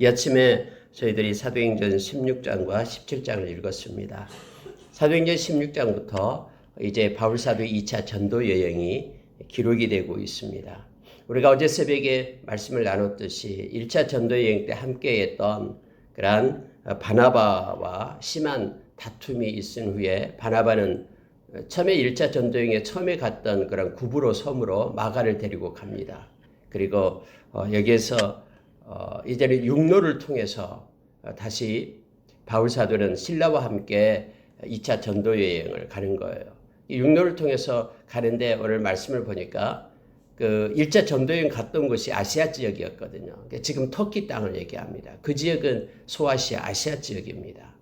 이 아침에 저희들이 사도행전 16장과 17장을 읽었습니다. 사도행전 16장부터 이제 바울사도의 2차 전도 여행이 기록이 되고 있습니다. 우리가 어제 새벽에 말씀을 나눴듯이 1차 전도 여행 때 함께했던 그러한 바나바와 심한 다툼이 있은 후에 바나바는 처음에 1차 전도 여행에 처음에 갔던 그런 구브로 섬으로 마가를 데리고 갑니다. 그리고 여기에서 이제는 육로를 통해서 다시 바울사도는 신라와 함께 2차 전도 여행을 가는 거예요. 이 육로를 통해서 가는데 오늘 말씀을 보니까 그 1차 전도 여행 갔던 곳이 아시아 지역이었거든요. 지금 터키 땅을 얘기합니다. 그 지역은 소아시아, 아시아 지역입니다.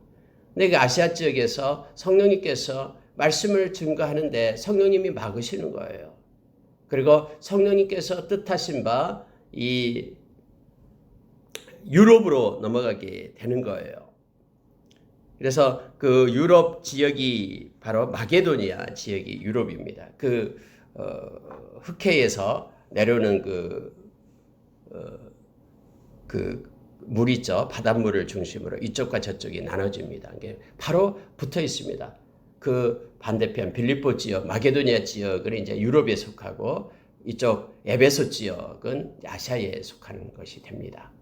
근데 그 아시아 지역에서 성령님께서 말씀을 증거하는데 성령님이 막으시는 거예요. 그리고 성령님께서 뜻하신 바 이 유럽으로 넘어가게 되는 거예요. 그래서 그 유럽 지역이 바로 마게도니아 지역이 유럽입니다. 그 흑해에서 내려오는 그 물 있죠. 바닷물을 중심으로 이쪽과 저쪽이 나눠집니다. 이게 바로 붙어 있습니다. 그 반대편 빌립보 지역, 마게도니아 지역은 이제 유럽에 속하고 이쪽 에베소 지역은 아시아에 속하는 것이 됩니다.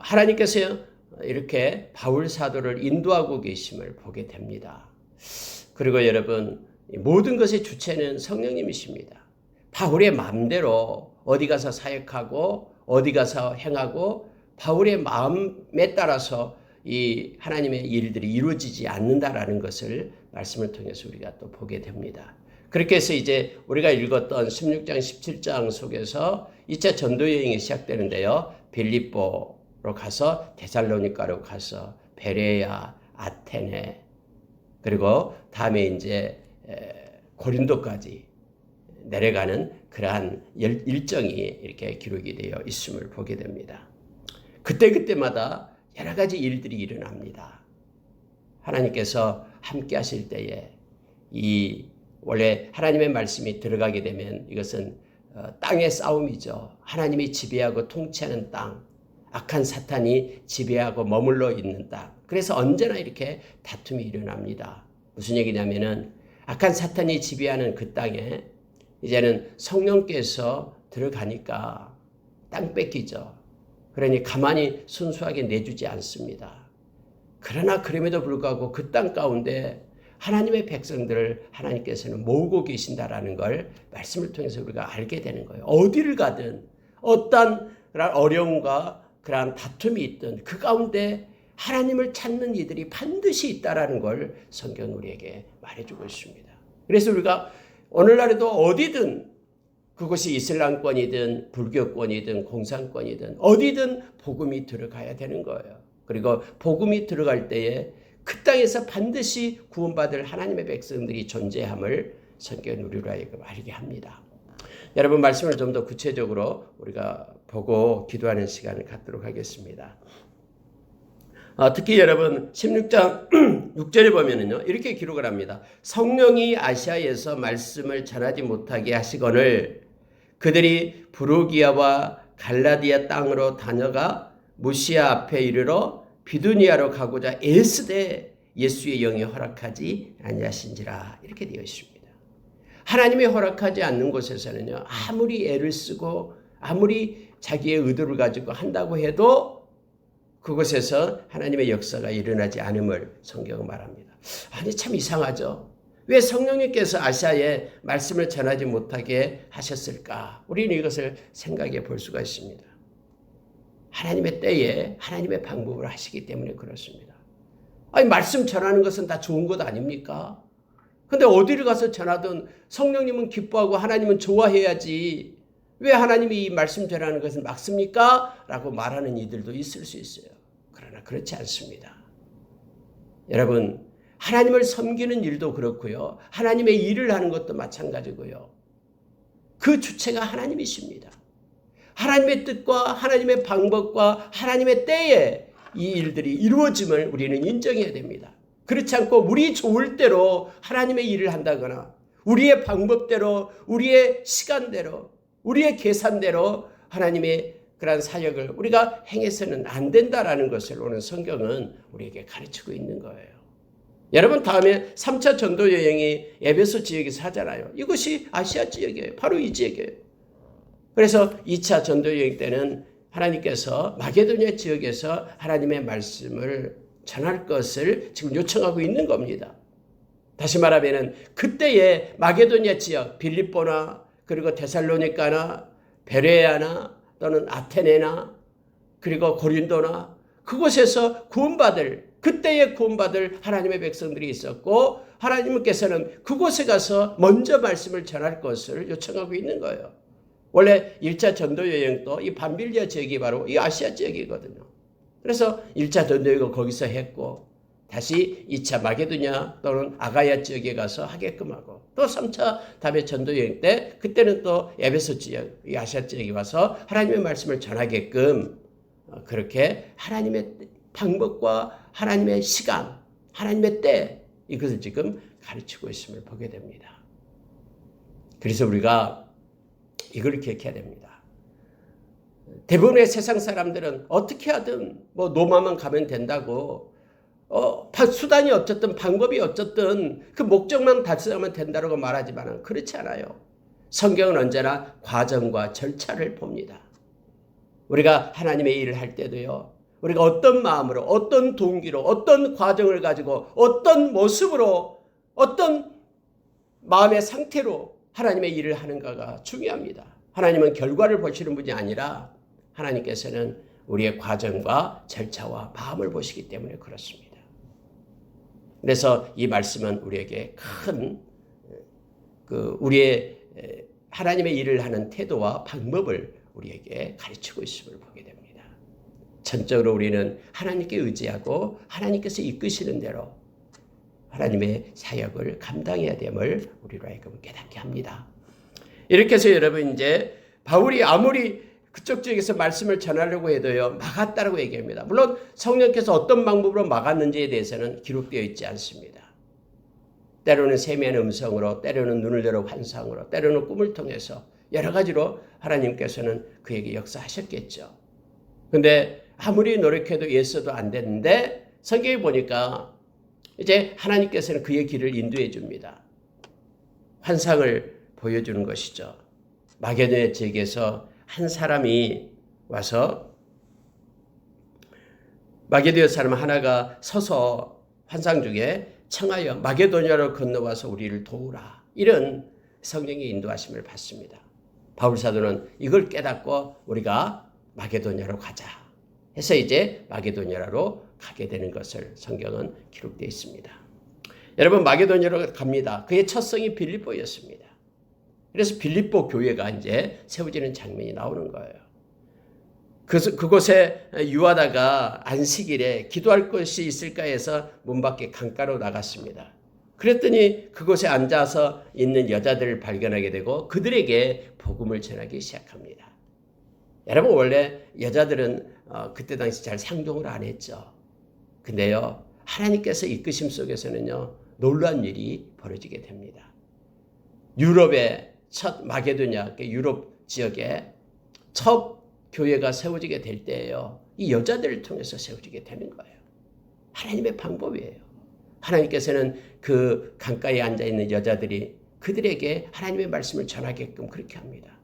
하나님께서 이렇게 바울 사도를 인도하고 계심을 보게 됩니다. 그리고 여러분, 모든 것의 주체는 성령님이십니다. 바울의 마음대로 어디 가서 사역하고 어디 가서 행하고 바울의 마음에 따라서 이 하나님의 일들이 이루어지지 않는다라는 것을 말씀을 통해서 우리가 또 보게 됩니다. 그렇게 해서 이제 우리가 읽었던 16장, 17장 속에서 2차 전도 여행이 시작되는데요. 빌립보로 가서 데살로니가로 가서 베레아, 아테네 그리고 다음에 이제 고린도까지 내려가는 그러한 일정이 이렇게 기록이 되어 있음을 보게 됩니다. 그때마다 여러 가지 일들이 일어납니다. 하나님께서 함께 하실 때에 원래 하나님의 말씀이 들어가게 되면 이것은 땅의 싸움이죠. 하나님이 지배하고 통치하는 땅, 악한 사탄이 지배하고 머물러 있는 땅. 그래서 언제나 이렇게 다툼이 일어납니다. 무슨 얘기냐면은 악한 사탄이 지배하는 그 땅에 이제는 성령께서 들어가니까 땅 뺏기죠. 그러니 가만히 순수하게 내주지 않습니다. 그러나 그럼에도 불구하고 그 땅 가운데 하나님의 백성들을 하나님께서는 모으고 계신다라는 걸 말씀을 통해서 우리가 알게 되는 거예요. 어디를 가든 어떤 어려움과 그러한 다툼이 있든 그 가운데 하나님을 찾는 이들이 반드시 있다라는 걸 성경은 우리에게 말해주고 있습니다. 그래서 우리가 오늘날에도 어디든 그것이 이슬람권이든 불교권이든 공산권이든 어디든 복음이 들어가야 되는 거예요. 그리고 복음이 들어갈 때에 그 땅에서 반드시 구원받을 하나님의 백성들이 존재함을 성경은 우리로 하여금 알게 합니다. 여러분 말씀을 좀 더 구체적으로 우리가 보고 기도하는 시간을 갖도록 하겠습니다. 특히 여러분 16장 6절에 보면은요 이렇게 기록을 합니다. 성령이 아시아에서 말씀을 전하지 못하게 하시거늘 그들이 브루기아와 갈라디아 땅으로 다녀가 무시아 앞에 이르러 비두니아로 가고자 애쓰되 예수의 영이 허락하지 아니하신지라 이렇게 되어 있습니다. 하나님이 허락하지 않는 곳에서는요 아무리 애를 쓰고 아무리 자기의 의도를 가지고 한다고 해도 그곳에서 하나님의 역사가 일어나지 않음을 성경은 말합니다. 아니 참 이상하죠. 왜 성령님께서 아시아에 말씀을 전하지 못하게 하셨을까? 우리는 이것을 생각해 볼 수가 있습니다. 하나님의 때에 하나님의 방법을 하시기 때문에 그렇습니다. 아니 말씀 전하는 것은 다 좋은 것 아닙니까? 근데 어디를 가서 전하든 성령님은 기뻐하고 하나님은 좋아해야지 왜 하나님이 이 말씀 전하는 것을 막습니까? 라고 말하는 이들도 있을 수 있어요. 그러나 그렇지 않습니다. 여러분 하나님을 섬기는 일도 그렇고요. 하나님의 일을 하는 것도 마찬가지고요. 그 주체가 하나님이십니다. 하나님의 뜻과 하나님의 방법과 하나님의 때에 이 일들이 이루어짐을 우리는 인정해야 됩니다. 그렇지 않고 우리 좋을 대로 하나님의 일을 한다거나 우리의 방법대로 우리의 시간대로 우리의 계산대로 하나님의 그러한 사역을 우리가 행해서는 안 된다라는 것을 오늘 성경은 우리에게 가르치고 있는 거예요. 여러분 다음에 3차 전도 여행이 에베소 지역에서 하잖아요. 이것이 아시아 지역이에요. 바로 이 지역이에요. 그래서 2차 전도 여행 때는 하나님께서 마게도냐 지역에서 하나님의 말씀을 전할 것을 지금 요청하고 있는 겁니다. 다시 말하면 그때의 마게도냐 지역, 빌립보나 그리고 데살로니가나 베레아나 또는 아테네나 그리고 고린도나 그곳에서 그때의 구원받을 하나님의 백성들이 있었고 하나님께서는 그곳에 가서 먼저 말씀을 전할 것을 요청하고 있는 거예요. 원래 1차 전도 여행도 이 밤빌리아 지역이 바로 이 아시아 지역이거든요. 그래서 1차 전도 여행을 거기서 했고 다시 2차 마게도냐 또는 아가야 지역에 가서 하게끔 하고 또 3차 다음에 전도 여행 때 그때는 또 에베소 지역, 이 아시아 지역에 와서 하나님의 말씀을 전하게끔 그렇게 하나님의 방법과 하나님의 시간, 하나님의 때 이것을 지금 가르치고 있음을 보게 됩니다. 그래서 우리가 이걸 기억해야 됩니다. 대부분의 세상 사람들은 어떻게 하든 뭐 로마만 가면 된다고 수단이 어쨌든 방법이 어쨌든 그 목적만 달성하면 된다고 말하지만 그렇지 않아요. 성경은 언제나 과정과 절차를 봅니다. 우리가 하나님의 일을 할 때도요. 우리가 어떤 마음으로 어떤 동기로 어떤 과정을 가지고 어떤 모습으로 어떤 마음의 상태로 하나님의 일을 하는가가 중요합니다. 하나님은 결과를 보시는 분이 아니라 하나님께서는 우리의 과정과 절차와 마음을 보시기 때문에 그렇습니다. 그래서 이 말씀은 우리에게 큰 우리의 하나님의 일을 하는 태도와 방법을 우리에게 가르치고 있음을 보게 됩니다. 전적으로 우리는 하나님께 의지하고 하나님께서 이끄시는 대로 하나님의 사역을 감당해야 됨을 우리로 하여금 깨닫게 합니다. 이렇게 해서 여러분 이제 바울이 아무리 그쪽 지역에서 말씀을 전하려고 해도요 막았다라고 얘기합니다. 물론 성령께서 어떤 방법으로 막았는지에 대해서는 기록되어 있지 않습니다. 때로는 세미한 음성으로, 때로는 눈을 열어 환상으로, 때로는 꿈을 통해서 여러 가지로 하나님께서는 그에게 역사하셨겠죠. 근데 아무리 노력해도 예서도 안 되는데 성경에 보니까 이제 하나님께서는 그의 길을 인도해 줍니다. 환상을 보여주는 것이죠. 마게도냐 지역에서 한 사람이 와서 마게도냐 사람 하나가 서서 환상 중에 청하여 마게도냐로 건너와서 우리를 도우라. 이런 성령의 인도하심을 받습니다. 바울 사도는 이걸 깨닫고 우리가 마게도냐로 가자 해서 이제 마게도냐로 가게 되는 것을 성경은 기록되어 있습니다. 여러분 마게도냐로 갑니다. 그의 첫 성이 빌립보였습니다. 그래서 빌립보 교회가 이제 세워지는 장면이 나오는 거예요. 그곳에 유하다가 안식일에 기도할 것이 있을까 해서 문 밖에 강가로 나갔습니다. 그랬더니 그곳에 앉아서 있는 여자들을 발견하게 되고 그들에게 복음을 전하기 시작합니다. 여러분 원래 여자들은 그때 당시 잘 상종을 안 했죠. 근데요 하나님께서 이끄심 속에서는요 놀라운 일이 벌어지게 됩니다. 유럽의 첫 마게도냐 유럽 지역에 첫 교회가 세워지게 될 때예요. 이 여자들을 통해서 세워지게 되는 거예요. 하나님의 방법이에요. 하나님께서는 그 강가에 앉아있는 여자들이 그들에게 하나님의 말씀을 전하게끔 그렇게 합니다.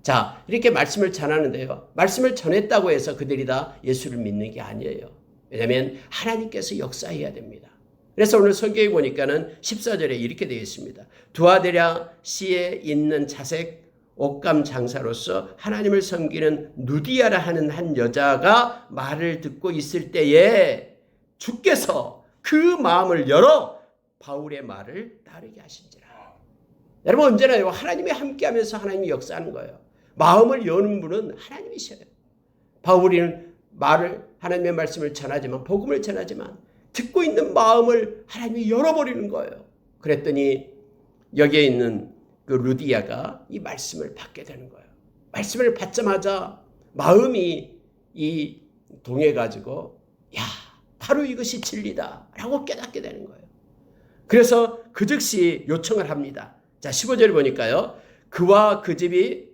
자, 이렇게 말씀을 전하는데요. 말씀을 전했다고 해서 그들이 다 예수를 믿는 게 아니에요. 왜냐하면 하나님께서 역사해야 됩니다. 그래서 오늘 성경에 보니까는 14절에 이렇게 되어 있습니다. 두아데랴 시에 있는 자색 옷감 장사로서 하나님을 섬기는 누디아라 하는 한 여자가 말을 듣고 있을 때에 주께서 그 마음을 열어 바울의 말을 따르게 하신지라. 여러분 언제나요 하나님이 함께하면서 하나님이 역사하는 거예요. 마음을 여는 분은 하나님이셔요. 바울이는 하나님의 말씀을 전하지만 복음을 전하지만 듣고 있는 마음을 하나님이 열어버리는 거예요. 그랬더니 여기에 있는 그 루디아가 이 말씀을 받게 되는 거예요. 말씀을 받자마자 마음이 이 동해가지고 야 바로 이것이 진리다 라고 깨닫게 되는 거예요. 그래서 그 즉시 요청을 합니다. 자 15절을 보니까요. 그와 그 집이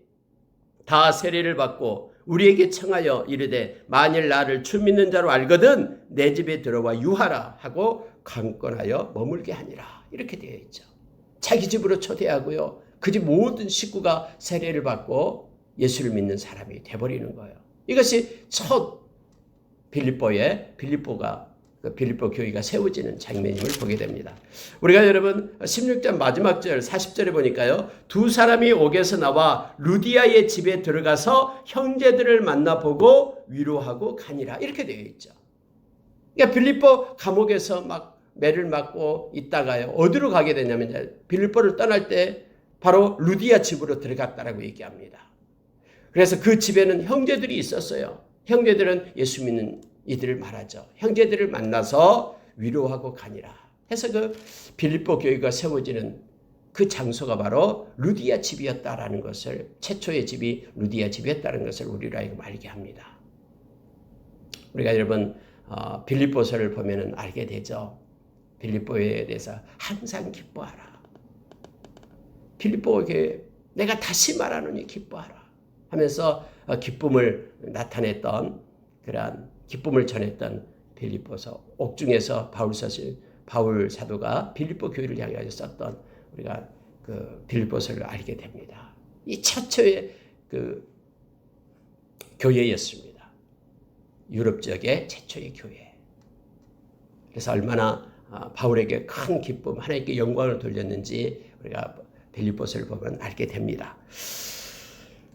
다 세례를 받고 우리에게 청하여 이르되 만일 나를 주 믿는 자로 알거든 내 집에 들어와 유하라 하고 강권하여 머물게 하니라. 이렇게 되어 있죠. 자기 집으로 초대하고요. 그 집 모든 식구가 세례를 받고 예수를 믿는 사람이 돼버리는 거예요. 이것이 첫 빌립보 교회가 세워지는 장면임을 보게 됩니다. 우리가 여러분 16절 마지막 절 40절에 보니까요. 두 사람이 옥에서 나와 루디아의 집에 들어가서 형제들을 만나보고 위로하고 가니라. 이렇게 되어 있죠. 그러니까 빌립보 감옥에서 막 매를 맞고 있다가요. 어디로 가게 되냐면 빌립보를 떠날 때 바로 루디아 집으로 들어갔다라고 얘기합니다. 그래서 그 집에는 형제들이 있었어요. 형제들은 예수 믿는 이들을 말하죠. 형제들을 만나서 위로하고 가니라 해서 그 빌립보 교회가 세워지는 그 장소가 바로 루디아 집이었다라는 것을, 최초의 집이 루디아 집이었다는 것을 우리로 하여금 알게 합니다. 우리가 여러분 빌립보서를 보면 알게 되죠. 빌립보에 대해서 항상 기뻐하라. 빌립보 교회 내가 다시 말하노니 기뻐하라 하면서 기쁨을 나타냈던 그러한 기쁨을 전했던 빌립보서, 옥중에서 바울 사도가 빌립보 교회를 향하여 썼던 우리가 그 빌립보서를 알게 됩니다. 이 최초의 그 교회였습니다. 유럽 지역의 최초의 교회. 그래서 얼마나 바울에게 큰 기쁨, 하나님께 영광을 돌렸는지 우리가 빌립보서를 보면 알게 됩니다.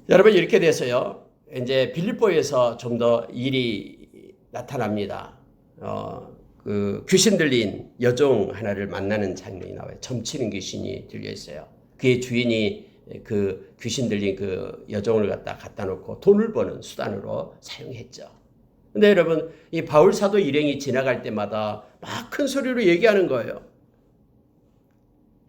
여러분 이렇게 돼서요. 이제 빌립보에서 좀 더 일이 나타납니다. 그 귀신 들린 여종 하나를 만나는 장면이 나와요. 점치는 귀신이 들려 있어요. 그의 주인이 그 귀신 들린 그 여종을 갖다 놓고 돈을 버는 수단으로 사용했죠. 근데 여러분 이 바울 사도 일행이 지나갈 때마다 막 큰 소리로 얘기하는 거예요.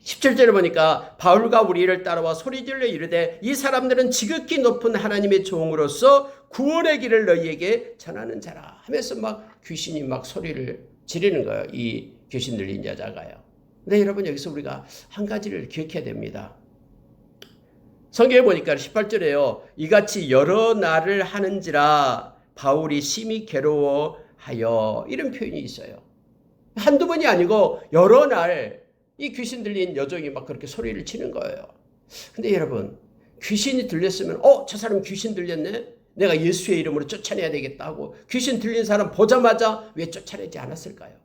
17절에 보니까 바울과 우리를 따라와 소리질러 이르되 이 사람들은 지극히 높은 하나님의 종으로서 구원의 길을 너희에게 전하는 자라 하면서 막 귀신이 막 소리를 지르는 거예요. 이 귀신 들린 여자가요. 근데 여러분 여기서 우리가 한 가지를 기억해야 됩니다. 성경에 보니까 18절에요. 이같이 여러 날을 하는지라 바울이 심히 괴로워하여 이런 표현이 있어요. 한두 번이 아니고 여러 날 이 귀신 들린 여종이 막 그렇게 소리를 치는 거예요. 근데 여러분 귀신이 들렸으면 저 사람 귀신 들렸네? 내가 예수의 이름으로 쫓아내야 되겠다 하고 귀신 들린 사람 보자마자 왜 쫓아내지 않았을까요?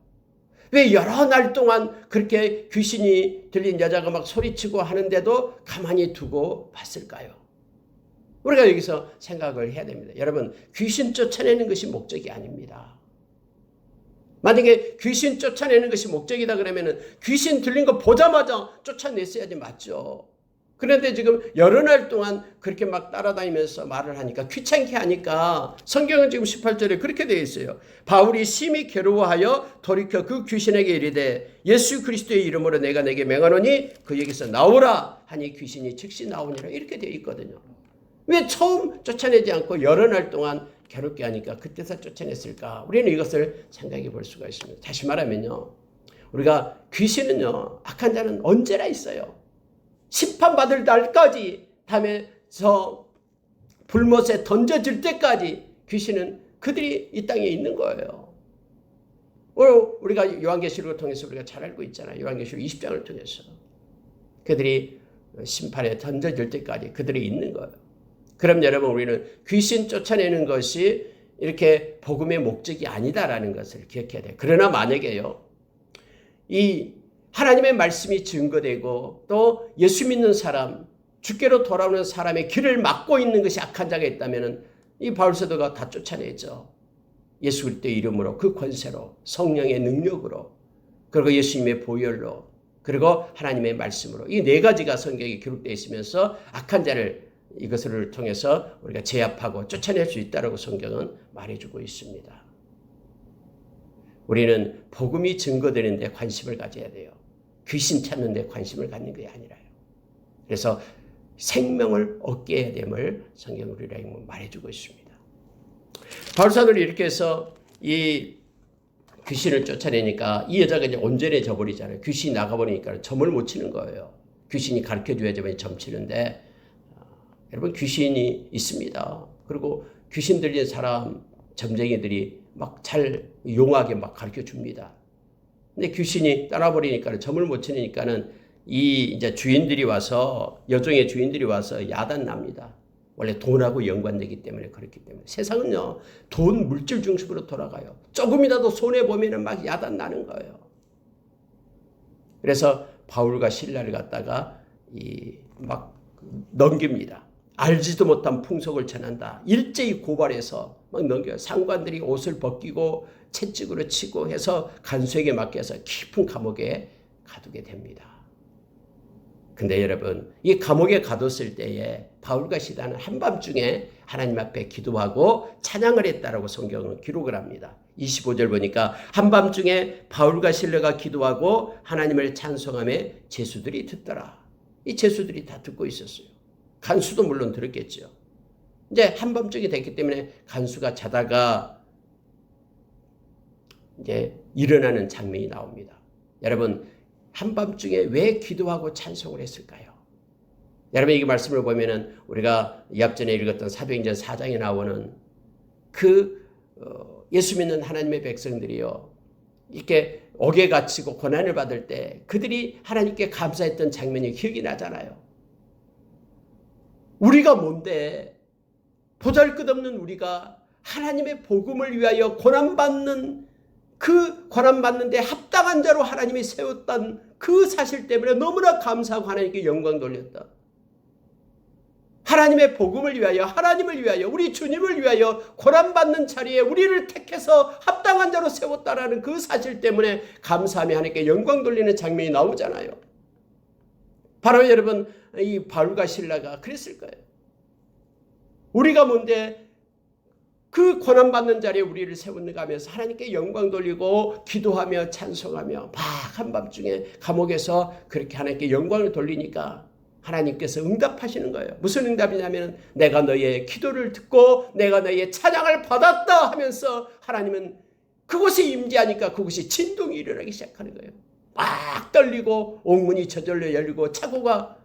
왜 여러 날 동안 그렇게 귀신이 들린 여자가 막 소리치고 하는데도 가만히 두고 봤을까요? 우리가 여기서 생각을 해야 됩니다. 여러분 귀신 쫓아내는 것이 목적이 아닙니다. 만약에 귀신 쫓아내는 것이 목적이다 그러면 귀신 들린 거 보자마자 쫓아냈어야지 맞죠. 그런데 지금 여러 날 동안 그렇게 막 따라다니면서 말을 하니까 귀찮게 하니까 성경은 지금 18절에 그렇게 되어 있어요. 바울이 심히 괴로워하여 돌이켜 그 귀신에게 이르되 예수 그리스도의 이름으로 내가 내게 명하노니 그에게서 나오라 하니 귀신이 즉시 나오니라 이렇게 되어 있거든요. 왜 처음 쫓아내지 않고 여러 날 동안 괴롭게 하니까 그때서 쫓아냈을까? 우리는 이것을 생각해 볼 수가 있습니다. 다시 말하면요. 우리가 귀신은요. 악한 자는 언제나 있어요. 심판받을 날까지 담에서 불못에 던져질 때까지 귀신은 그들이 이 땅에 있는 거예요. 우리가 요한계시록을 통해서 우리가 잘 알고 있잖아요. 요한계시록 20장을 통해서. 그들이 심판에 던져질 때까지 그들이 있는 거예요. 그럼 여러분 우리는 귀신 쫓아내는 것이 이렇게 복음의 목적이 아니다라는 것을 기억해야 돼요. 그러나 만약에요. 이 하나님의 말씀이 증거되고 또 예수 믿는 사람, 주께로 돌아오는 사람의 길을 막고 있는 것이 악한 자가 있다면 이 바울 사도가 다 쫓아내죠. 예수 그리스도의 이름으로 그 권세로 성령의 능력으로 그리고 예수님의 보혈로 그리고 하나님의 말씀으로 이 네 가지가 성경에 기록되어 있으면서 악한 자를 이것을 통해서 우리가 제압하고 쫓아낼 수 있다고 성경은 말해주고 있습니다. 우리는 복음이 증거되는 데 관심을 가져야 돼요. 귀신 찾는 데 관심을 갖는 게 아니라요. 그래서 생명을 얻게 해야 됨을 성경은 우리에게 말해주고 있습니다. 바울 사도는 이렇게 해서 이 귀신을 쫓아내니까 이 여자가 이제 온전해져 버리잖아요. 귀신이 나가버리니까 점을 못 치는 거예요. 귀신이 가르쳐줘야지만 점 치는데 여러분 귀신이 있습니다. 그리고 귀신 들린 사람 점쟁이들이 막 잘 용하게 막 가르쳐 줍니다. 근데 귀신이 떠나버리니까는 점을 못 치니까는 이 이제 주인들이 와서 여종의 주인들이 와서 야단 납니다. 원래 돈하고 연관되기 때문에 그렇기 때문에 세상은요 돈 물질 중심으로 돌아가요. 조금이라도 손해 보면은 막 야단 나는 거예요. 그래서 바울과 실라를 갖다가 막 넘깁니다. 알지도 못한 풍속을 전한다. 일제히 고발해서 막 넘겨요. 상관들이 옷을 벗기고 채찍으로 치고 해서 간수에게 맡겨서 깊은 감옥에 가두게 됩니다. 근데 여러분 이 감옥에 가뒀을 때에 바울과 시라는 한밤중에 하나님 앞에 기도하고 찬양을 했다라고 성경은 기록을 합니다. 25절 보니까 한밤중에 바울과 실라가 기도하고 하나님을 찬송하며 제수들이 듣더라. 이 제수들이 다 듣고 있었어요. 간수도 물론 들었겠죠. 이제 한밤중이 됐기 때문에 간수가 자다가 이제 일어나는 장면이 나옵니다. 여러분 한밤중에 왜 기도하고 찬송을 했을까요? 여러분 이 말씀을 보면은 우리가 이합전에 읽었던 사도행전 4장에 나오는 예수 믿는 하나님의 백성들이요 이렇게 옥에 갇히고 고난을 받을 때 그들이 하나님께 감사했던 장면이 기억이 나잖아요. 우리가 뭔데 보잘것없는 우리가 하나님의 복음을 위하여 고난받는 그 고난받는데 합당한 자로 하나님이 세웠던 그 사실 때문에 너무나 감사하고 하나님께 영광 돌렸다. 하나님의 복음을 위하여 하나님을 위하여 우리 주님을 위하여 고난받는 자리에 우리를 택해서 합당한 자로 세웠다라는 그 사실 때문에 감사하며 하나님께 영광 돌리는 장면이 나오잖아요. 바로 여러분 이 바울과 실라가 그랬을 거예요. 우리가 뭔데 그 고난받는 자리에 우리를 세웠는가 하면서 하나님께 영광 돌리고 기도하며 찬송하며 막 한밤중에 감옥에서 그렇게 하나님께 영광을 돌리니까 하나님께서 응답하시는 거예요. 무슨 응답이냐면 내가 너의 기도를 듣고 내가 너의 찬양을 받았다 하면서 하나님은 그곳에 임재하니까 그곳이 진동이 일어나기 시작하는 거예요. 막 떨리고 옥문이 저절로 열리고 차고가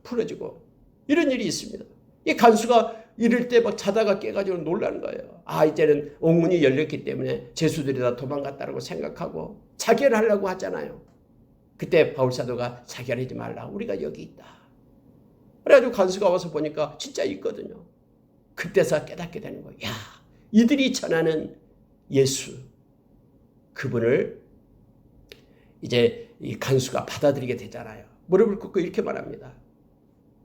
풀어지고 이런 일이 있습니다. 이 간수가 이럴 때 막 자다가 깨가지고 놀라는 거예요. 이제는 옥문이 열렸기 때문에 제수들이 다 도망갔다고 생각하고 자결을 하려고 하잖아요. 그때 바울사도가 자결하지 말라. 우리가 여기 있다. 그래가지고 간수가 와서 보니까 진짜 있거든요. 그때서 깨닫게 되는 거예요. 야, 이들이 전하는 예수, 그분을 이제 이 간수가 받아들이게 되잖아요. 무릎을 꿇고 이렇게 말합니다.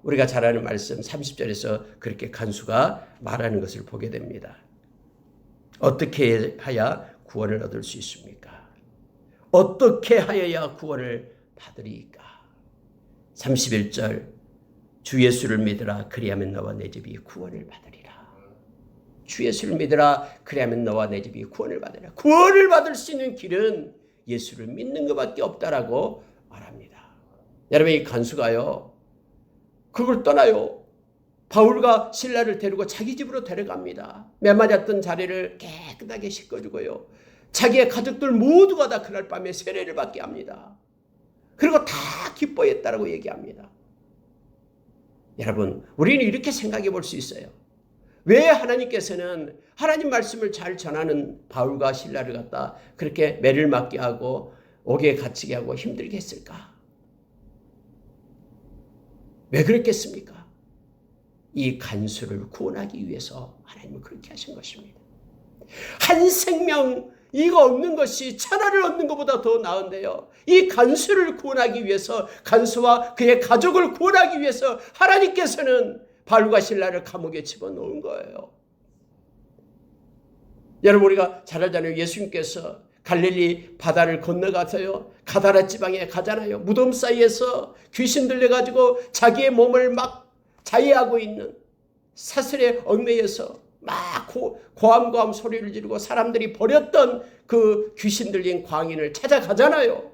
우리가 잘 아는 말씀 30절에서 그렇게 간수가 말하는 것을 보게 됩니다. 어떻게 하야 구원을 얻을 수 있습니까? 어떻게 하여야 구원을 받으리까? 31절 주 예수를 믿으라 그리하면 너와 내 집이 구원을 받으리라. 주 예수를 믿으라 그리하면 너와 내 집이 구원을 받으리라. 구원을 받을 수 있는 길은 예수를 믿는 것밖에 없다라고 말합니다. 여러분 이 간수가요 그걸 떠나요. 바울과 실라를 데리고 자기 집으로 데려갑니다. 매맞았던 자리를 깨끗하게 씻겨주고요. 자기의 가족들 모두가 다 그날 밤에 세례를 받게 합니다. 그리고 다 기뻐했다라고 얘기합니다. 여러분 우리는 이렇게 생각해 볼 수 있어요. 왜 하나님께서는 하나님 말씀을 잘 전하는 바울과 실라를 갖다 그렇게 매를 맞게 하고 옥에 갇히게 하고 힘들게 했을까? 왜 그랬겠습니까? 이 간수를 구원하기 위해서 하나님은 그렇게 하신 것입니다. 한 생명 이거 얻는 것이 천하를 얻는 것보다 더 나은데요. 이 간수를 구원하기 위해서 간수와 그의 가족을 구원하기 위해서 하나님께서는 바울과 실라를 감옥에 집어넣은 거예요. 여러분 우리가 잘 알잖아요. 예수님께서 갈릴리 바다를 건너가서요. 가다라 지방에 가잖아요. 무덤 사이에서 귀신 들려가지고 자기의 몸을 막 자해하고 있는 사슬에 얽매여서 막 고함고함 소리를 지르고 사람들이 버렸던 그 귀신 들린 광인을 찾아가잖아요.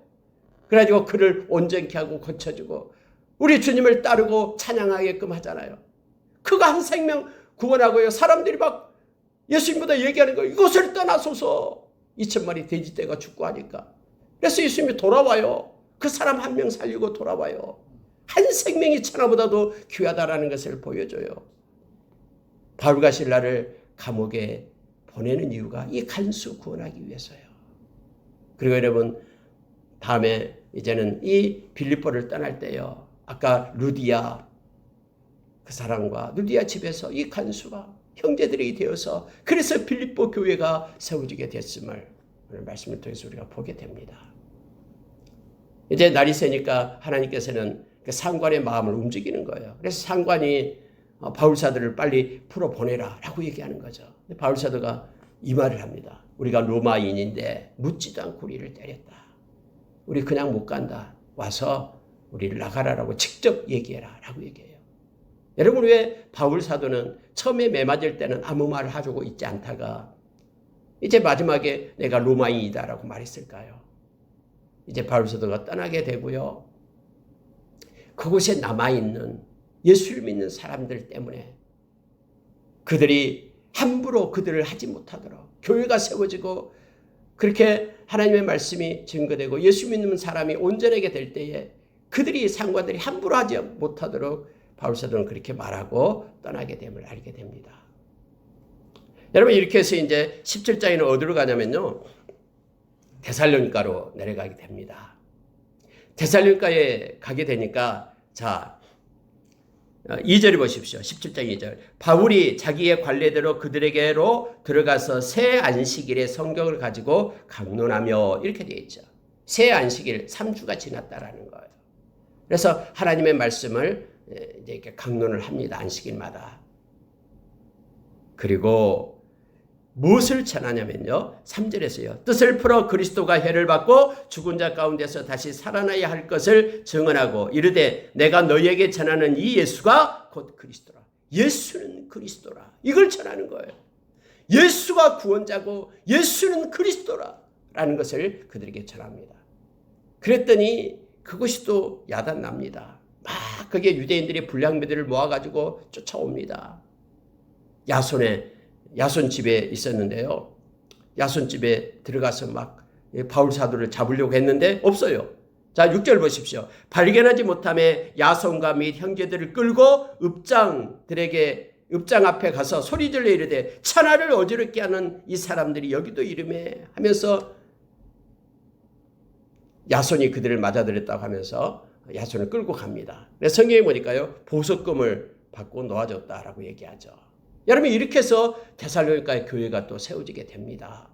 그래가지고 그를 온전케 하고 고쳐주고 우리 주님을 따르고 찬양하게끔 하잖아요. 그가 한 생명 구원하고요. 사람들이 막 예수님보다 얘기하는 거예요. 이곳을 떠나소서. 2,000마리 돼지떼가 죽고 하니까. 그래서 예수님이 돌아와요. 그 사람 한 명 살리고 돌아와요. 한 생명이 천하보다도 귀하다라는 것을 보여줘요. 바울과 실라를 감옥에 보내는 이유가 이 간수 구원하기 위해서요. 그리고 여러분 다음에 이제는 이 빌립보를 떠날 때요. 아까 루디아 그 사람과 루디아 집에서 이 간수가 형제들이 되어서 그래서 빌립보 교회가 세워지게 됐음을 오늘 말씀을 통해서 우리가 보게 됩니다. 이제 날이 새니까 하나님께서는 그 상관의 마음을 움직이는 거예요. 그래서 상관이 바울사도를 빨리 풀어보내라 라고 얘기하는 거죠. 바울사도가 이 말을 합니다. 우리가 로마인인데 묻지도 않고 우리를 때렸다. 우리 그냥 못 간다. 와서 우리를 나가라라고 직접 얘기해라 라고 얘기해요. 여러분 왜 바울사도는 처음에 매맞을 때는 아무 말을 하고 있지 않다가 이제 마지막에 내가 로마인이다 라고 말했을까요? 이제 바울사도가 떠나게 되고요. 그곳에 남아있는 예수를 믿는 사람들 때문에 그들이 함부로 그들을 하지 못하도록 교회가 세워지고 그렇게 하나님의 말씀이 증거되고 예수 믿는 사람이 온전하게 될 때에 그들이 상관들이 함부로 하지 못하도록 바울사도는 그렇게 말하고 떠나게 됨을 알게 됩니다. 여러분 이렇게 해서 이제 17장에는 어디로 가냐면요. 데살로니가로 내려가게 됩니다. 데살로니가에 가게 되니까 자 2절을 보십시오. 17장 2절. 바울이 자기의 관례대로 그들에게로 들어가서 새 안식일에 성경을 가지고 강론하며 이렇게 되어 있죠. 새 안식일 3주가 지났다라는 거예요. 그래서 하나님의 말씀을 이제 이렇게 강론을 합니다. 안식일마다. 그리고 무엇을 전하냐면요. 3절에서요. 뜻을 풀어 그리스도가 해를 받고 죽은 자 가운데서 다시 살아나야 할 것을 증언하고 이르되 내가 너희에게 전하는 이 예수가 곧 그리스도라. 예수는 그리스도라. 이걸 전하는 거예요. 예수가 구원자고 예수는 그리스도라. 라는 것을 그들에게 전합니다. 그랬더니 그것이 또 야단납니다. 막 그게 유대인들이 불량배들을 모아가지고 쫓아옵니다. 야손 집에 있었는데요. 야손 집에 들어가서 막 바울 사도를 잡으려고 했는데 없어요. 자, 6절 보십시오. 발견하지 못함에 야손과 및 형제들을 끌고 읍장 앞에 가서 소리질러 이르되 천하를 어지럽게 하는 이 사람들이 여기도 이름에 하면서 야손이 그들을 맞아들였다고 하면서 야손을 끌고 갑니다. 그래서 성경에 보니까요. 보석금을 받고 놓아줬다라고 얘기하죠. 여러분 이렇게 해서 데살로니가의 교회가 또 세워지게 됩니다.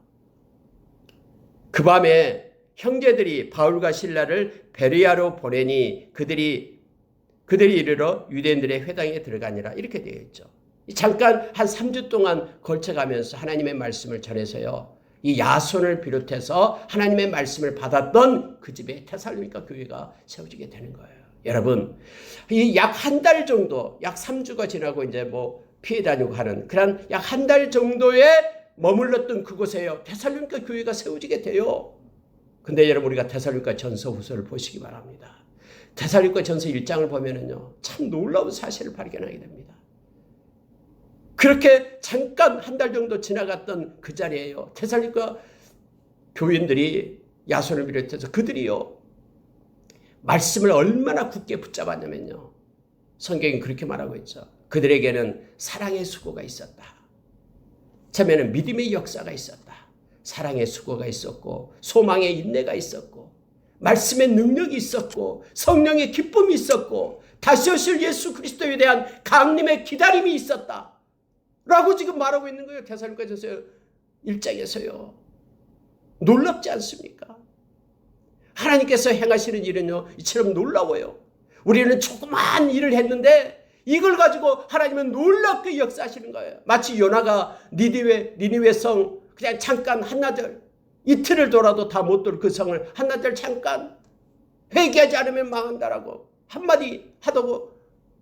그 밤에 형제들이 바울과 실라를 베레아로 보내니 그들이 이르러 유대인들의 회당에 들어가니라 이렇게 되어 있죠. 잠깐 한 3주 동안 걸쳐가면서 하나님의 말씀을 전해서요. 이 야손을 비롯해서 하나님의 말씀을 받았던 그 집에 데살로니가 교회가 세워지게 되는 거예요. 여러분 이 약 한 달 정도 약 3주가 지나고 이제 뭐 피해 다니고 하는 그런 약 한 달 정도에 머물렀던 그곳에요. 데살로니가 교회가 세워지게 돼요. 근데 여러분 우리가 데살로니가 전서 후서를 보시기 바랍니다. 데살로니가 전서 1장을 보면은요. 참 놀라운 사실을 발견하게 됩니다. 그렇게 잠깐 한 달 정도 지나갔던 그 자리에요. 데살로니가 교인들이 야손을 비롯해서 그들이요. 말씀을 얼마나 굳게 붙잡았냐면요. 성경이 그렇게 말하고 있죠. 그들에게는 사랑의 수고가 있었다. 처음에는 믿음의 역사가 있었다. 사랑의 수고가 있었고 소망의 인내가 있었고 말씀의 능력이 있었고 성령의 기쁨이 있었고 다시 오실 예수 그리스도에 대한 강림의 기다림이 있었다. 라고 지금 말하고 있는 거예요. 데살로니가전서 1장에서요. 놀랍지 않습니까? 하나님께서 행하시는 일은요. 이처럼 놀라워요. 우리는 조그만 일을 했는데 이걸 가지고 하나님은 놀랍게 역사하시는 거예요. 마치 요나가 니니웨 성 그냥 잠깐 한나절 이틀을 돌아도 다 못 돌 그 성을 한나절 잠깐 회개하지 않으면 망한다라고 한마디 하다고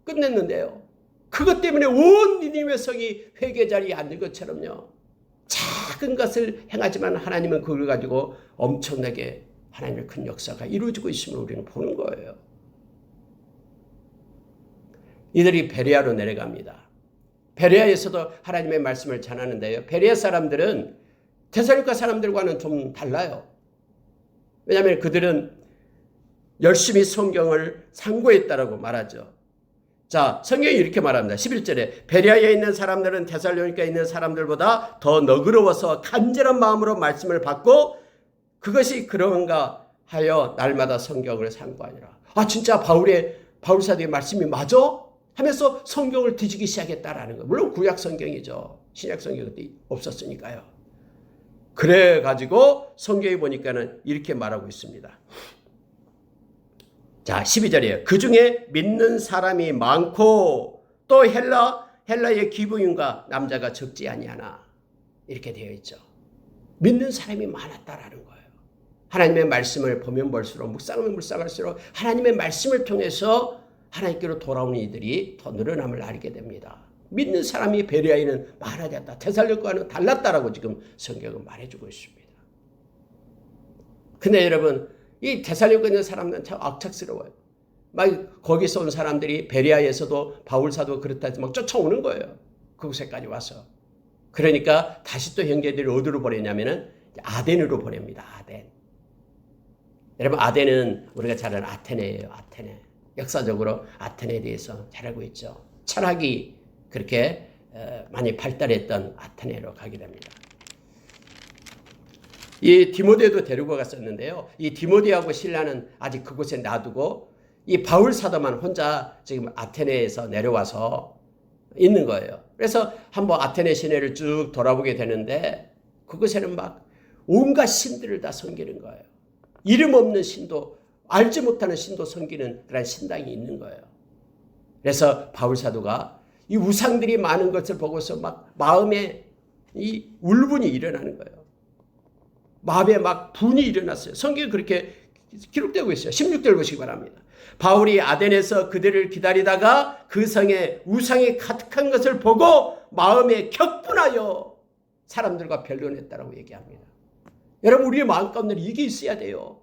끝냈는데요. 그것 때문에 온 니니웨 성이 회개 자리에 앉은 것처럼요. 작은 것을 행하지만 하나님은 그걸 가지고 엄청나게 하나님의 큰 역사가 이루어지고 있음을 우리는 보는 거예요. 이들이 베레아로 내려갑니다. 베레아에서도 하나님의 말씀을 전하는데요. 베레아 사람들은 데살로니가 사람들과는 좀 달라요. 왜냐하면 그들은 열심히 성경을 상고했다라고 말하죠. 자, 성경이 이렇게 말합니다. 11절에 베레아에 있는 사람들은 데살로니가에 있는 사람들보다 더 너그러워서 간절한 마음으로 말씀을 받고 그것이 그런가 하여 날마다 성경을 상고하니라. 아, 진짜 바울 사도의 말씀이 맞아? 하면서 성경을 뒤지기 시작했다라는 거예요. 물론 구약 성경이죠. 신약 성경은 없었으니까요. 그래 가지고 성경에 보니까는 이렇게 말하고 있습니다. 자, 12절이에요. 그 중에 믿는 사람이 많고 또 헬라의 기부인과 남자가 적지 아니하나 이렇게 되어 있죠. 믿는 사람이 많았다라는 거예요. 하나님의 말씀을 보면 볼수록 묵상하면 묵상할수록 하나님의 말씀을 통해서 하나님께로 돌아오는 이들이 더 늘어남을 알게 됩니다. 믿는 사람이 베레아에는 많아졌다. 데살로니가와는 달랐다라고 지금 성경은 말해주고 있습니다. 근데 여러분, 이 데살로니가에 있는 사람들은 참 악착스러워요. 막 거기서 온 사람들이 베레아에서도 바울 사도 그렇다 해서 막 쫓아오는 거예요. 그곳에까지 와서. 그러니까 다시 또 형제들이 어디로 보내냐면은 아덴으로 보냅니다. 아덴. 여러분, 아덴은 우리가 잘 아는 아테네예요. 아테네. 역사적으로 아테네에 대해서 잘 알고 있죠. 철학이 그렇게 많이 발달했던 아테네로 가게 됩니다. 이 디모데도 데리고 갔었는데요. 이 디모데하고 실라는 아직 그곳에 놔두고 이 바울 사도만 혼자 지금 아테네에서 내려와서 있는 거예요. 그래서 한번 아테네 시내를 쭉 돌아보게 되는데 그곳에는 막 온갖 신들을 다 섬기는 거예요. 이름 없는 신도, 알지 못하는 신도 섬기는 그런 신당이 있는 거예요. 그래서 바울 사도가 이 우상들이 많은 것을 보고서 막 마음에 이 울분이 일어나는 거예요. 마음에 막 분이 일어났어요. 성경에 그렇게 기록되고 있어요. 16절 보시기 바랍니다. 바울이 아덴에서 그들을 기다리다가 그 성에 우상이 가득한 것을 보고 마음에 격분하여 사람들과 변론했다라고 얘기합니다. 여러분, 우리의 마음 가운데 이게 있어야 돼요.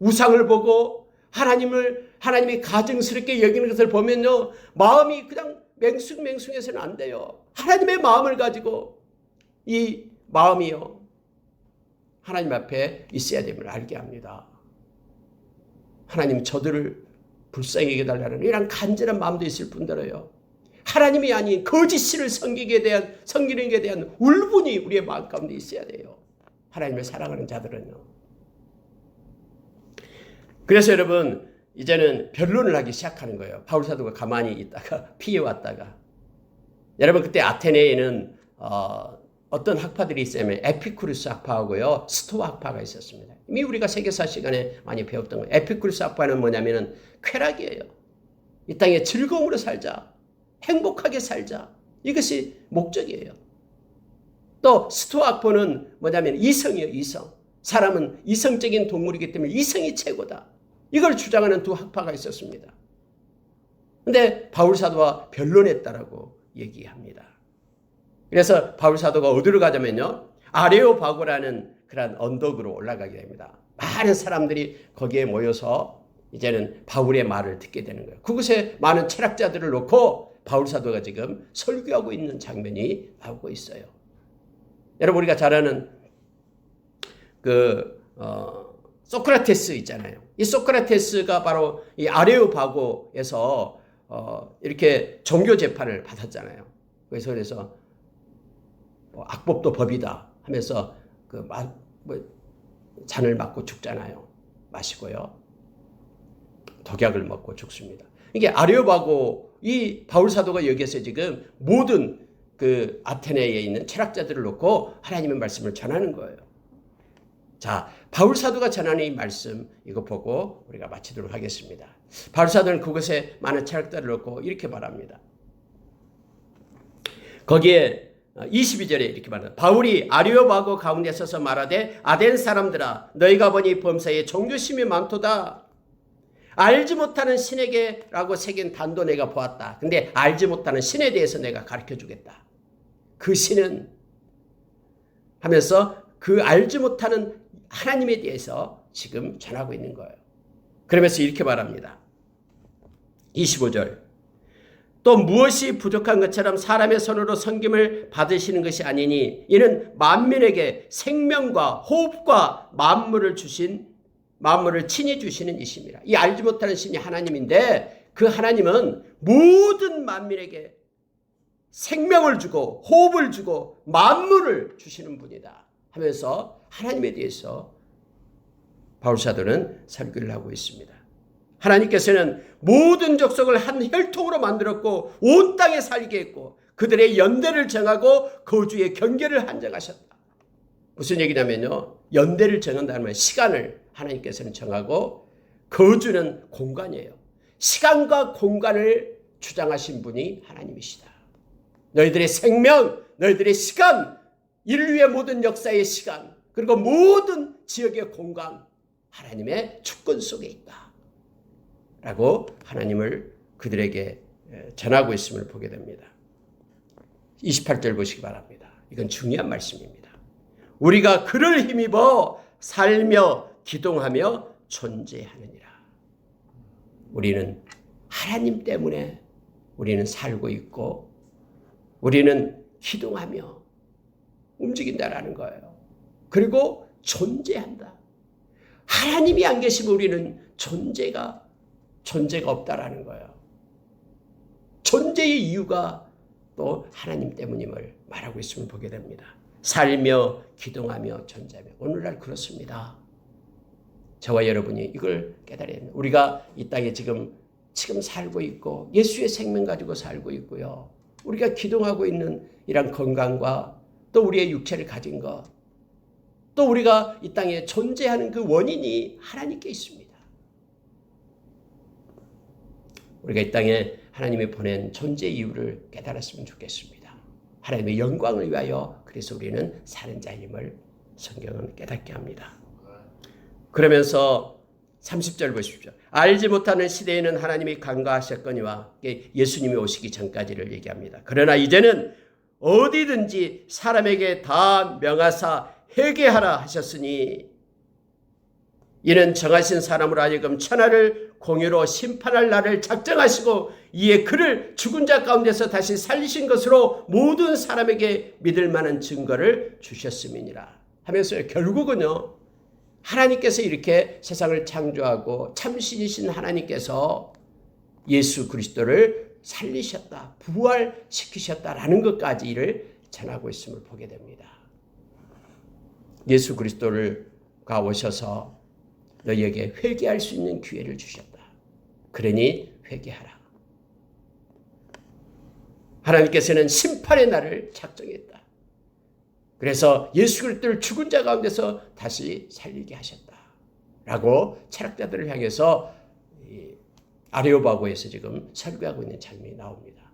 우상을 보고 하나님이 가증스럽게 여기는 것을 보면요, 마음이 그냥 맹숭맹숭해서는 안 돼요. 하나님의 마음을 가지고 이 마음이요, 하나님 앞에 있어야 됨을 알게 합니다. 하나님, 저들을 불쌍히 여겨달라는 이런 간절한 마음도 있을 뿐더러요, 하나님이 아닌 거짓 신을 섬기는 것에 대한 울분이 우리의 마음 가운데 있어야 돼요. 하나님을 사랑하는 자들은요. 그래서 여러분, 이제는 변론을 하기 시작하는 거예요. 바울 사도가 가만히 있다가 피해왔다가. 여러분, 그때 아테네에는 어떤 학파들이 있었냐면 에피쿠르스 학파하고요, 스토아 학파가 있었습니다. 이미 우리가 세계사 시간에 많이 배웠던 거예요. 에피쿠르스 학파는 뭐냐면은 쾌락이에요. 이 땅에 즐거움으로 살자, 행복하게 살자, 이것이 목적이에요. 또 스토아 학파는 뭐냐면 이성이에요. 이성. 사람은 이성적인 동물이기 때문에 이성이 최고다. 이걸 주장하는 두 학파가 있었습니다. 그런데 바울 사도와 변론했다라고 얘기합니다. 그래서 바울 사도가 어디로 가자면요, 아레오바고라는 그런 언덕으로 올라가게 됩니다. 많은 사람들이 거기에 모여서 이제는 바울의 말을 듣게 되는 거예요. 그곳에 많은 철학자들을 놓고 바울 사도가 지금 설교하고 있는 장면이 나오고 있어요. 여러분, 우리가 잘 아는 소크라테스 있잖아요. 이 소크라테스가 바로 이 아레오바고에서 이렇게 종교 재판을 받았잖아요. 그래서 악법도 법이다 하면서 잔을 맞고 죽잖아요. 마시고요. 독약을 먹고 죽습니다. 이게 아레오바고, 이 바울 사도가 여기에서 지금 모든 그 아테네에 있는 철학자들을 놓고 하나님의 말씀을 전하는 거예요. 자, 바울 사도가 전하는 이 말씀, 이거 보고 우리가 마치도록 하겠습니다. 바울 사도는 그곳에 많은 철학자들을 놓고 이렇게 말합니다. 거기에 22절에 이렇게 말합니다. 바울이 아레오바고 가운데 서서 말하되 아덴 사람들아, 너희가 보니 범사에 종교심이 많도다. 알지 못하는 신에게라고 새긴 단도 내가 보았다. 근데 알지 못하는 신에 대해서 내가 가르쳐주겠다. 그 신은 하면서 그 알지 못하는 하나님에 대해서 지금 전하고 있는 거예요. 그러면서 이렇게 말합니다. 25절. 또 무엇이 부족한 것처럼 사람의 손으로 섬김을 받으시는 것이 아니니 이는 만민에게 생명과 호흡과 만물을 친히 주시는 이십니다. 이 알지 못하는 신이 하나님인데 그 하나님은 모든 만민에게 생명을 주고 호흡을 주고 만물을 주시는 분이다 하면서 하나님에 대해서 바울사도는 설교를 하고 있습니다. 하나님께서는 모든 족속을 한 혈통으로 만들었고 온 땅에 살게 했고 그들의 연대를 정하고 거주의 경계를 한정하셨다. 무슨 얘기냐면요, 연대를 정한다는 말, 시간을 하나님께서는 정하고 거주는 공간이에요. 시간과 공간을 주장하신 분이 하나님이시다. 너희들의 생명, 너희들의 시간, 인류의 모든 역사의 시간, 그리고 모든 지역의 공간, 하나님의 주권 속에 있다 라고 하나님을 그들에게 전하고 있음을 보게 됩니다. 28절 보시기 바랍니다. 이건 중요한 말씀입니다. 우리가 그를 힘입어 살며 기동하며 존재하느니라. 우리는 하나님 때문에 우리는 살고 있고 우리는 기동하며 움직인다라는 거예요. 그리고 존재한다. 하나님이 안 계시면 우리는 존재가 없다라는 거예요. 존재의 이유가 또 하나님 때문임을 말하고 있음을 보게 됩니다. 살며 기동하며 존재하며. 오늘날 그렇습니다. 저와 여러분이 이걸 깨달아야 합니다. 우리가 이 땅에 지금 살고 있고 예수의 생명 가지고 살고 있고요. 우리가 기동하고 있는 이런 건강과 또 우리의 육체를 가진 것, 또 우리가 이 땅에 존재하는 그 원인이 하나님께 있습니다. 우리가 이 땅에 하나님이 보낸 존재 이유를 깨달았으면 좋겠습니다. 하나님의 영광을 위하여 그래서 우리는 사는 자임을 성경은 깨닫게 합니다. 그러면서 30절 보십시오. 알지 못하는 시대에는 하나님이 간과하셨거니와 예수님이 오시기 전까지를 얘기합니다. 그러나 이제는 어디든지 사람에게 다 명하사 회개하라 하셨으니 이는 정하신 사람으로 하여금 천하를 공유로 심판할 날을 작정하시고 이에 그를 죽은 자 가운데서 다시 살리신 것으로 모든 사람에게 믿을 만한 증거를 주셨음이니라 하면서 결국은요, 하나님께서 이렇게 세상을 창조하고 참신이신 하나님께서 예수 그리스도를 살리셨다, 부활시키셨다라는 것까지를 전하고 있음을 보게 됩니다. 예수 그리스도가 오셔서 너희에게 회개할 수 있는 기회를 주셨다. 그러니 회개하라. 하나님께서는 심판의 날을 작정했다. 그래서 예수 그리스도를 죽은 자 가운데서 다시 살리게 하셨다 라고 철학자들을 향해서 아레오바고에서 지금 설교하고 있는 장면이 나옵니다.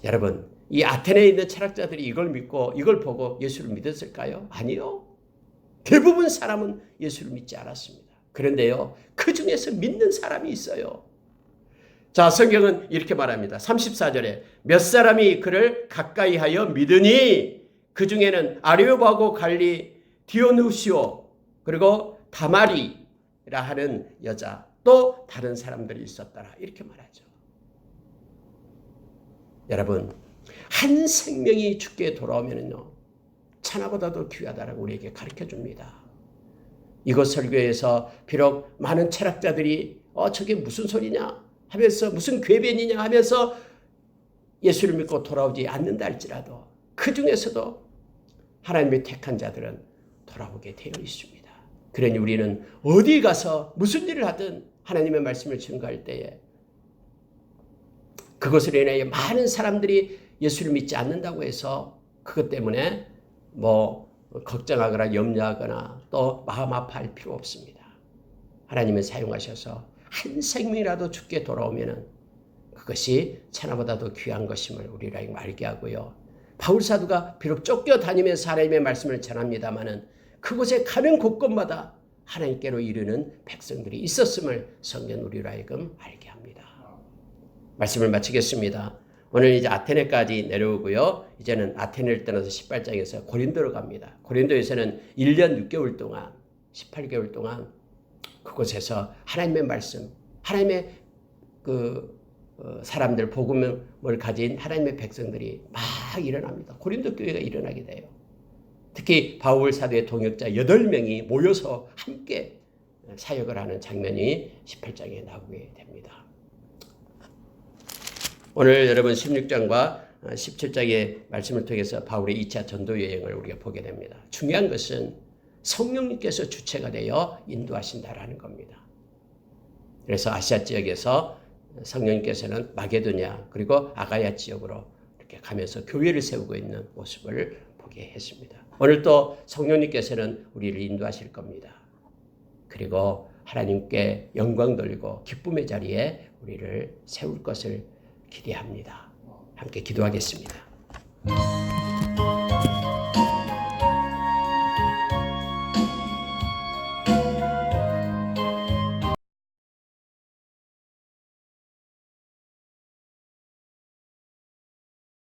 여러분, 이 아테네에 있는 철학자들이 이걸 믿고 이걸 보고 예수를 믿었을까요? 아니요. 대부분 사람은 예수를 믿지 않았습니다. 그런데요, 그 중에서 믿는 사람이 있어요. 자, 성경은 이렇게 말합니다. 34절에 몇 사람이 그를 가까이 하여 믿으니 그 중에는 아레오바고 갈리 디오누시오 그리고 다마리라 하는 여자 또 다른 사람들이 있었더라 이렇게 말하죠. 여러분, 한 생명이 죽게 돌아오면요 천하보다도 귀하다라고 우리에게 가르쳐줍니다. 이것 설교에서 비록 많은 철학자들이 저게 무슨 소리냐 하면서 무슨 궤변이냐 하면서 예수를 믿고 돌아오지 않는다 할지라도 그 중에서도 하나님의 택한 자들은 돌아오게 되어 있습니다. 그러니 우리는 어디 가서 무슨 일을 하든 하나님의 말씀을 증거할 때에 그것으로 인해 많은 사람들이 예수를 믿지 않는다고 해서 그것 때문에 걱정하거나 염려하거나 또 마음 아파할 필요 없습니다. 하나님은 사용하셔서 한 생명이라도 죽게 돌아오면은 그것이 천하보다도 귀한 것임을 우리가 알게 하고요. 바울사도가 비록 쫓겨다니면서 하나님의 말씀을 전합니다마는 그곳에 가는 곳곳마다 하나님께로 이르는 백성들이 있었음을 성경 우리로 하여금 알게 합니다. 말씀을 마치겠습니다. 오늘 이제 아테네까지 내려오고요. 이제는 아테네를 떠나서 18장에서 고린도로 갑니다. 고린도에서는 1년 6개월 동안 18개월 동안 그곳에서 하나님의 말씀, 하나님의 사람들, 복음을 가진 하나님의 백성들이 막 일어납니다. 고린도 교회가 일어나게 돼요. 특히 바울 사도의 동역자 8명이 모여서 함께 사역을 하는 장면이 18장에 나오게 됩니다. 오늘 여러분 16장과 17장의 말씀을 통해서 바울의 2차 전도 여행을 우리가 보게 됩니다. 중요한 것은 성령님께서 주체가 되어 인도하신다라는 겁니다. 그래서 아시아 지역에서 성령님께서는 마게도냐 그리고 아가야 지역으로 이렇게 가면서 교회를 세우고 있는 모습을 보게 했습니다. 오늘 또 성령님께서는 우리를 인도하실 겁니다. 그리고 하나님께 영광 돌리고 기쁨의 자리에 우리를 세울 것을 기대합니다. 함께 기도하겠습니다.